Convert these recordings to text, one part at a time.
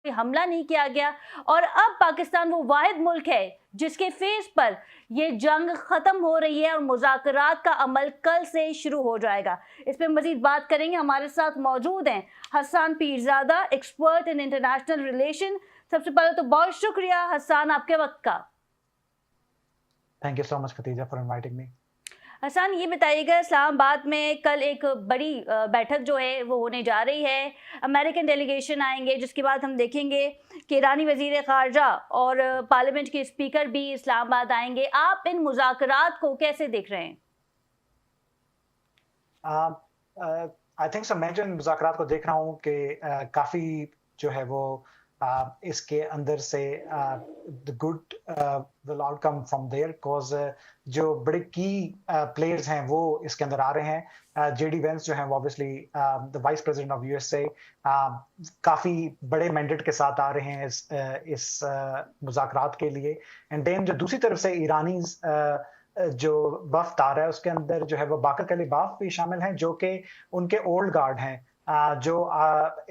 हमला नहीं किया गया और अब पाकिस्तान वो वाहिद मुल्क है जिसके फेस पर ये जंग खत्म हो रही है और मुज़ाकरात का अमल कल से शुरू हो जाएगा। इस पे मजीद बात करेंगे। हमारे साथ मौजूद हैं Hasan Pirzada, expert in international relation. सबसे पहले तो बहुत शुक्रिया हसन आपके वक्त का। Thank you so much, Khatija, for inviting me. Hasan, ये बताइएगा, इस्लामाबाद में कल एक बड़ी बैठक जो है वो होने जा रही है। अमेरिकन डेलीगेशन आएंगे, जिसके बाद हम देखेंगे कि ईरानी वजीर खारजा और पार्लियामेंट के स्पीकर भी इस्लामाबाद आएंगे। आप इन मुज़ाकरात को कैसे देख रहे हैं? आई थिंक सो, मैं जो इन मुज़ाकरात को देख रहा हूँ कि काफ़ी जो है वो इसके अंदर से the good will outcome from there, because जो बड़े की प्लेयर्स हैं वो इसके अंदर आ रहे हैं। जेडी वेंस जो है वो obviously the vice president of USA काफ़ी बड़े मैंडेट के साथ आ रहे हैं इस मुज़ाकरात के लिए। एंड देन जो दूसरी तरफ से ईरानी जो वफ्द आ रहा है उसके अंदर जो है वो बाकर कलीबाफ भी शामिल हैं, जो कि उनके ओल्ड गार्ड हैं, जो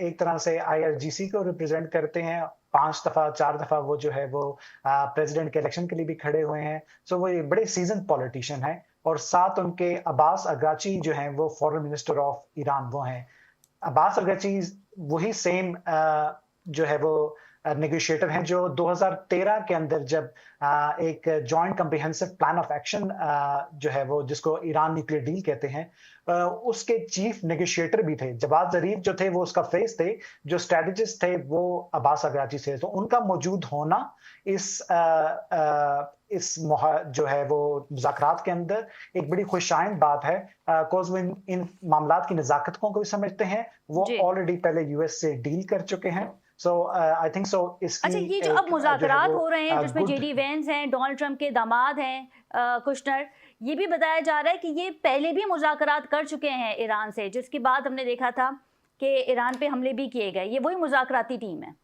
एक तरह से आईआरजीसी को रिप्रेजेंट करते हैं। 5 दफा 4 दफा वो जो है वो प्रेसिडेंट के इलेक्शन के लिए भी खड़े हुए हैं। सो वो ये बड़े सीजन पॉलिटिशियन हैं। और साथ उनके अब्बास अरागची जो हैं वो फॉरेन मिनिस्टर ऑफ ईरान वो हैं। अब्बास अरागची वही सेम जो है वो नेगोशिएटर हैं जो 2013 के अंदर जब एक joint comprehensive plan of action जो है वो जिसको ईरान न्यूक्लियर डील कहते हैं, उसके चीफ नेगोशिएटर भी थे। जवाद जरीफ जो थे वो उसका फेस थे, जो स्ट्रेटजिस्ट थे वो अब्बास अरागची थे। तो उनका मौजूद होना इस जो है वो मुज़ाकरात के अंदर एक बड़ी खुशाइंद बात है, बिकॉज वो इन मामलात की नज़ाकत को भी समझते हैं। वो ऑलरेडी पहले यूएस से डील कर चुके हैं। सो आई थिंक सो इसकी अच्छा, ये जो अब मुज़ाकरात हो रहे हैं जिसमें जेडी वेंस हैं, डोनाल्ड ट्रंप के दामाद हैं कुशनर, ये भी बताया जा रहा है कि ये पहले भी मुज़ाकरात कर चुके हैं ईरान से, जिसके बाद हमने देखा था कि ईरान पे हमले भी किए गए। ये वही मुज़ाकराती टीम है।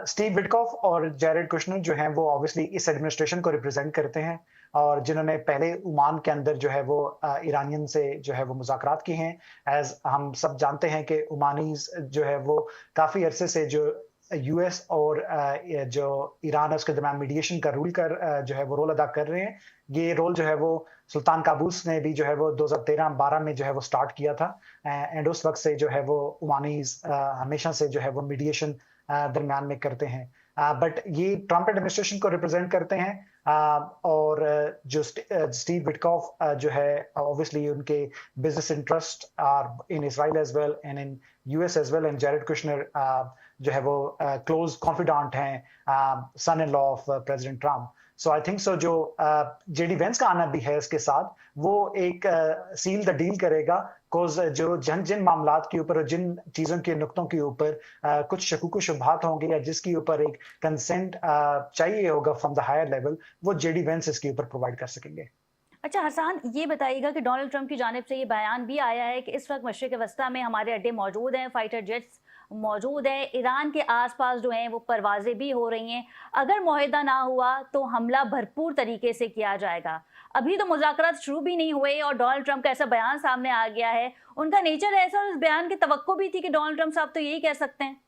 स्टीव विटकॉफ और जैरेड कुशनर जो हैं वो ऑब्वियसली इस एडमिनिस्ट्रेशन को रिप्रेजेंट करते हैं, और जिन्होंने पहले ओमान के अंदर जो है वो ईरानियन से जो है वो मुज़ाकरात किए हैं। एज हम सब जानते हैं कि ओमानीज जो है वो काफ़ी अरसे से जो यूएस और जो ईरान है उसके दरमियान मीडिएशन का रूल जो है वो रोल अदा कर रहे हैं। ये रोल जो है वो सुल्तान काबूस ने भी जो है वो 2013-12 में जो है वो स्टार्ट किया था। एंड उस वक्त से जो है वो ओमानीज हमेशा से जो है वो मीडिएशन दरमियान में करते हैं। बट ये ट्रंप एडमिनिस्ट्रेशन को रिप्रेजेंट करते हैं। और जो स्टीव विटकॉफ जो है ऑब्वियसली उनके business interest are in Israel as well and in US as well. And Jared Kushner जो है वो क्लोज कॉन्फिडेंट हैं, son in law of president Trump. So I think so जो जेडी वेंस का आना भी है इसके साथ, वो एक सील द डील करेगा। कोज जो जिन मामलात के ऊपर, जिन चीज़ों के नुक्तों के ऊपर कुछ शकूक शुबहात होंगे या जिसके ऊपर एक कंसेंट चाहिए होगा फ्रॉम द हायर लेवल, वो जेडी वेंस इसके ऊपर प्रोवाइड कर सकेंगे। अच्छा हसन, ये बताइएगा कि डोनाल्ड ट्रंप की जानिब से ये बयान भी आया है कि इस वक्त मशरिक वस्ता में हमारे अड्डे मौजूद हैं, फाइटर जेट्स मौजूद हैं, ईरान के आसपास जो हैं वो परवाजें भी हो रही हैं। अगर मुआहदा ना हुआ तो हमला भरपूर तरीके से किया जाएगा। अभी तो मुज़ाकरात शुरू भी नहीं हुए और डोनाल्ड ट्रंप का ऐसा बयान सामने आ गया है। उनका नेचर ऐसा, और इस बयान की तवक्को भी थी कि डोनाल्ड ट्रंप साहब तो यही कह सकते हैं।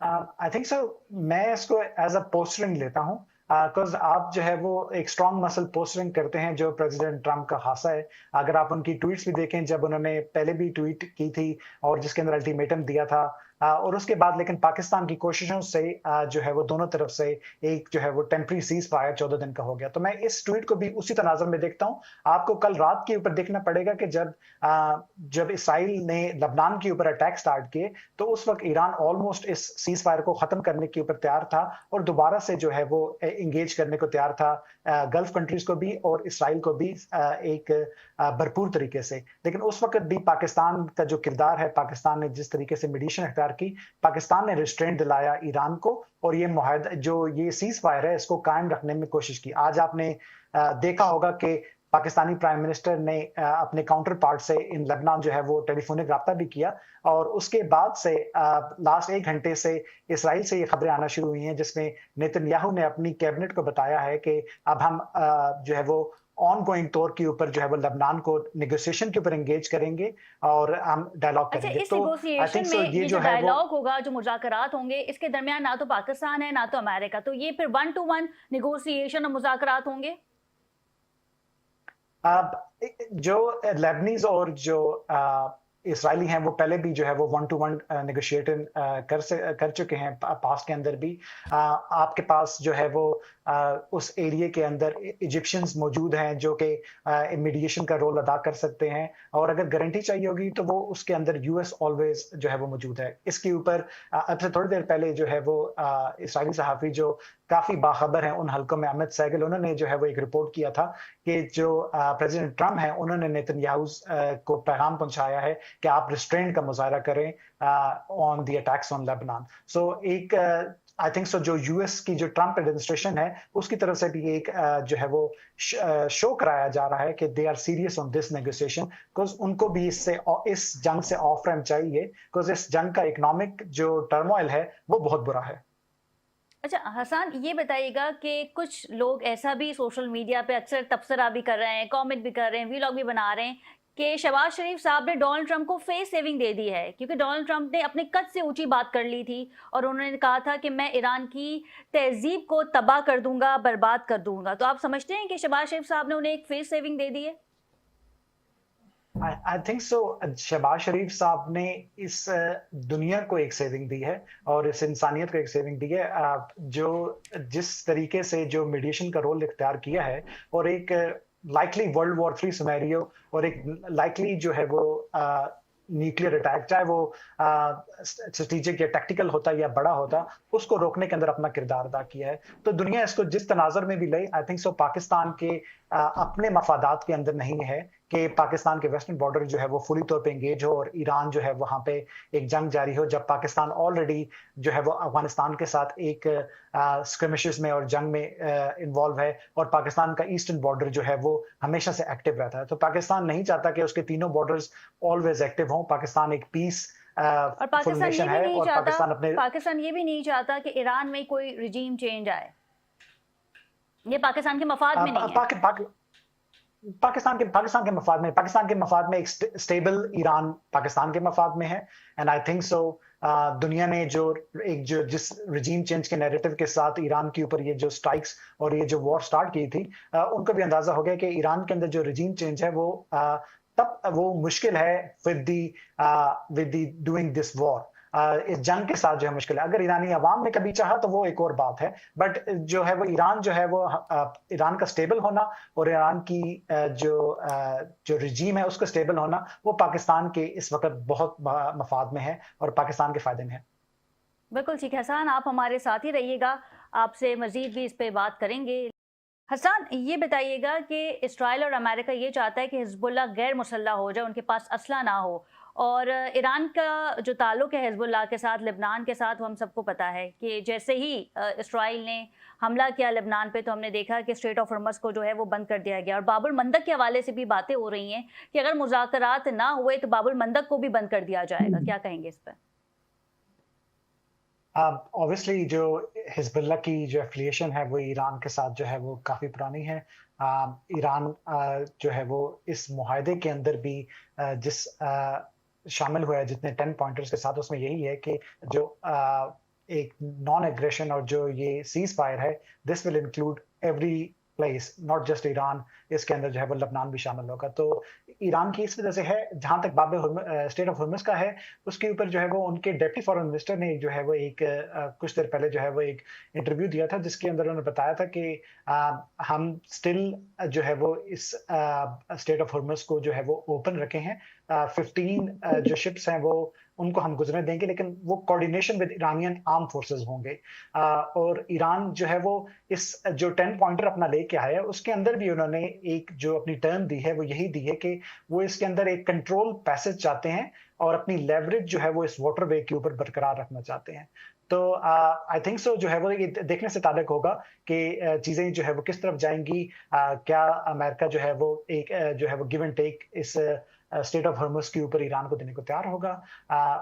आई थिंक सो, मैं इसको एज अ पोस्टरिंग लेता हूँ, बिकॉज आप जो है वो एक स्ट्रॉन्ग मसल पोस्टरिंग करते हैं जो प्रेसिडेंट ट्रंप का खासा है। अगर आप उनकी ट्वीट्स भी देखें, जब उन्होंने पहले भी ट्वीट की थी और जिसके अंदर अल्टीमेटम दिया था, और उसके बाद लेकिन पाकिस्तान की कोशिशों से जो है वो दोनों तरफ से एक जो है वो टेम्पररी सीज फायर 14 दिन का हो गया। तो मैं इस ट्वीट को भी उसी तनाज़ुर में देखता हूँ। आपको कल रात के ऊपर देखना पड़ेगा कि जब इसराइल ने लबनान के ऊपर अटैक स्टार्ट किए, तो उस वक्त ईरान ऑलमोस्ट इस सीज फायर को खत्म करने के ऊपर तैयार था और दोबारा से जो है वो इंगेज करने को तैयार था, गल्फ कंट्रीज को भी और इसराइल को भी एक भरपूर तरीके से। लेकिन उस वक्त भी पाकिस्तान का जो किरदार है, पाकिस्तान ने जिस तरीके से मीडिएशन अख्तियार की, पाकिस्तान ने रिस्ट्रेंट दिलाया ईरान को और ये मुआहदा जो ये सीज फायर है इसको कायम रखने में कोशिश की। आज आपने देखा होगा कि पाकिस्तानी प्राइम मिनिस्टर ने अपने काउंटर पार्ट से इन लेबनान जो है वो टेलीफोनिक रब्ता भी किया, और उसके बाद से लास्ट 1 घंटे से इसराइल से ये खबरें आना शुरू हुई हैं जिसमें नेतन्याहू ने अपनी कैबिनेट को बताया है कि अब हम जो है वो ऑन गोइंग तौर के ऊपर जो है वो लेबनान को नेगोशिएशन के ऊपर एंगेज करेंगे और हम डायलॉग अच्छा, करेंगे। इस तो आई नेगोशिएशन थिंक सो में ये ये जो जो है वो डायलॉग होगा, जो मुज़ाकरात होंगे, इसके दरमियान ना तो पाकिस्तान है, ना तो अमेरिका, तो ये फिर वन टू वन नेगोशिएशन और मुज़ाकरात होंगे? अब जो लेबनीज और जो इसराइली हैं वो पहले भी जो है वो वन टू वन नेगोशिएटिंग कर चुके हैं पास्ट के अंदर भी। आपके पास जो है वो उस एरिया के अंदर इजिप्शियंस मौजूद हैं जो कि मीडिएशन का रोल अदा कर सकते हैं, और अगर गारंटी चाहिए होगी तो वो उसके अंदर यूएस ऑलवेज जो है वो मौजूद है। इसके ऊपर अब से थोड़ी देर पहले जो है वो इसराइली सहाफ़ी जो काफ़ी बाखबर हैं उन हलकों में, अमित सहगल, उन्होंने जो है वो एक रिपोर्ट किया था कि जो प्रेसिडेंट ट्रम्प हैं उन्होंने नेतन्याहू को पैगाम पहुंचाया है कि आप रिस्ट्रेंट का मुजाहरा करें on the attacks on Lebanon. So एक आई थिंक सो जो यूएस की जो ट्रम्प एडमिनिस्ट्रेशन है उसकी तरफ से भी एक जो है वो शो कराया जा रहा है कि they are serious on this negotiation, because उनको भी इस जंग से ऑफ रैम्प चाहिए, बिकॉज इस जंग का इकोनॉमिक जो टर्मोइल है वो बहुत बुरा है। अच्छा हसन, ये बताइएगा कि कुछ लोग ऐसा भी सोशल मीडिया पे अक्सर तबसरा भी कर रहे हैं, कमेंट भी कर रहे हैं, वीलॉग भी बना रहे हैं कि शहबाज शरीफ साहब ने डोनाल्ड ट्रंप को फेस सेविंग दे दी है, क्योंकि डोनाल्ड ट्रंप ने अपने कद से ऊंची बात कर ली थी और उन्होंने कहा था कि मैं ईरान की तहजीब को तबाह कर दूंगा, बर्बाद कर दूंगा। तो आप समझते हैं कि शहबाज शरीफ साहब ने उन्हें एक फेस सेविंग दे दी है? आई थिंक सो शहबाज शरीफ साहब ने इस दुनिया को एक सेविंग दी है और इस इंसानियत को एक सेविंग दी है, जो जिस तरीके से जो मीडिएशन का रोल इख्तियार किया है और एक लाइकली वर्ल्ड वॉर 3 सिनेरियो और एक लाइकली जो है वो न्यूक्लियर अटैक, चाहे वो स्ट्रेटेजिक या टैक्टिकल होता या बड़ा होता, उसको रोकने के अंदर अपना किरदार अदा किया है। तो दुनिया इसको जिस तनाजर में भी ले, आई थिंक सो पाकिस्तान के अपने मफादात के अंदर नहीं है कि पाकिस्तान के वेस्टर्न बॉर्डर जो है वो फुली तौर पे एंगेज हो और ईरान जो है वहां पे एक जंग जारी हो, जब पाकिस्तान ऑलरेडी जो है वो अफगानिस्तान के साथ एक स्क्रिमिशेस में और जंग में इन्वॉल्व है, और पाकिस्तान का ईस्टर्न बॉर्डर जो है वो हमेशा से एक्टिव रहता है। तो पाकिस्तान नहीं चाहता कि उसके तीनों बॉर्डर्स ऑलवेज एक्टिव हों। पाकिस्तान एक पीस और फुल पाकिस्तान ये नेशन भी है नहीं और चाहता, पाकिस्तान अपने पाकिस्तान ये भी नहीं चाहता कि ईरान में कोई रिजीम चेंज आए। ये पाकिस्तान के मफाद में नहीं है। पाकिस्तान के मफाद में एक स्टेबल ईरान पाकिस्तान के मफाद में है। एंड आई थिंक सो दुनिया ने जो जिस रिजीम चेंज के नैरेटिव के साथ ईरान के ऊपर ये जो स्ट्राइक्स और ये जो वॉर स्टार्ट की थी, उनको भी अंदाजा हो गया कि ईरान के अंदर जो रिजीम चेंज है वो तब वो मुश्किल है with the doing this war. इस जंग के साथ जो है मुश्किल है। अगर ईरानी अवाम ने कभी चाहा तो वो एक और बात है, बट जो है वो ईरान जो है वो ईरान का स्टेबल होना और ईरान की जो रिजीम है उसका स्टेबल होना, वो पाकिस्तान के इस वक्त बहुत मफाद में है और पाकिस्तान के फायदे में है। बिल्कुल ठीक है हसन, आप हमारे साथ ही रहिएगा, आपसे मजीद भी इस पे बात करेंगे। हसन, ये बताइएगा कि इसराइल और अमेरिका ये चाहता है कि हिजबुल्लाह गैर मुसल्लह हो जाए, उनके पास असला ना हो, और ईरान का जो ताल्लुक है हिजबुल्लाह के साथ, लेबनान के साथ, वो हम सबको पता है कि जैसे ही इसराइल ने हमला किया लेबनान पे तो हमने देखा कि स्ट्रेट ऑफ हॉर्मज़ को जो है वो बंद कर दिया गया, और बाबुल मंदक के हवाले से भी बातें हो रही हैं कि अगर मुज़ाकरात ना हुए तो बाबुल मंदक को भी बंद कर दिया जाएगा। क्या कहेंगे इस पर? ऑब्वियसली जो हिजबुल्लाह की जो एफिलिएशन है वो ईरान के साथ जो है वो काफ़ी पुरानी है। ईरान जो है वो इस मुआहदे के अंदर भी जिस शामिल हुआ है जितने 10 पॉइंटर्स के साथ, उसमें यही है कि जो एक नॉन एग्रेशन और जो ये सीज फायर है, this will include every place, not just Iran, इसके अंदर जो है वो लेबनान भी शामिल होगा। तो ईरान की इस वजह से है, जहां तक स्टेट ऑफ हॉर्मज़ का है, उसके ऊपर जो है वो उनके डेप्टी फॉरेन मिनिस्टर ने जो है वो एक कुछ देर पहले जो है वो एक इंटरव्यू दिया था जिसके अंदर उन्होंने बताया था कि हम स्टिल जो है वो इस स्टेट ऑफ हॉर्मज़ को जो है वो ओपन रखे हैं। 15 जो शिप्स हैं वो उनको हम गुजरने देंगे, लेकिन वो coordination with Iranian arm forces होंगे। और ईरान जो है वो इस जो 10 पॉइंटर अपना लेके आया है उसके अंदर भी उन्होंने एक जो अपनी टर्म दी है वो यही दी है कि वो इसके अंदर एक कंट्रोल पैसेज चाहते हैं और अपनी लेवरेज जो है वो इस वाटरवे के ऊपर बरकरार रखना चाहते हैं। तो आई थिंक सो जो है वो ये देखने से ताल्लुक होगा कि चीजें जो है वो किस तरफ जाएंगी। क्या अमेरिका जो है वो एक जो है वो गिव एंड टेक इस स्टेट ऑफ हॉर्मज़ के ऊपर ईरान को देने को तैयार होगा।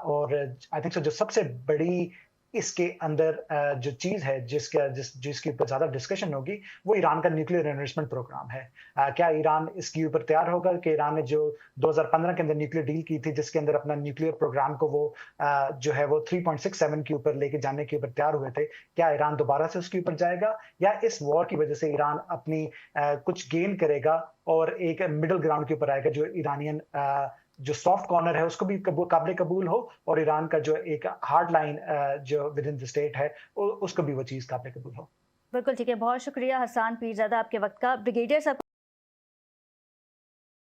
और आई थिंक सो जो सबसे बड़ी इसके अंदर जो चीज़ है जिसके ऊपर ज़्यादा डिस्कशन होगी वो ईरान का न्यूक्लियर एनरिचमेंट प्रोग्राम है। क्या ईरान इसके ऊपर तैयार होगा कि ईरान ने जो 2015 के अंदर न्यूक्लियर डील की थी जिसके अंदर अपना न्यूक्लियर प्रोग्राम को वो जो है वो 3.67 के ऊपर लेके जाने के ऊपर तैयार हुए थे। क्या ईरान दोबारा से उसके ऊपर जाएगा या इस वॉर की वज़ह से ईरान अपनी कुछ गेन करेगा और एक मिडल ग्राउंड के ऊपर आएगा जो ईरानियन जो सॉफ्ट कॉर्नर है उसको भी काबिल कबूल हो और ईरान का जो एक हार्ड लाइन जो विद इन द स्टेट है उसको भी वो चीज़ काबिल कबूल हो। बिल्कुल ठीक है, बहुत शुक्रिया हसन पीरज़ादा आपके वक्त का। ब्रिगेडियर साहब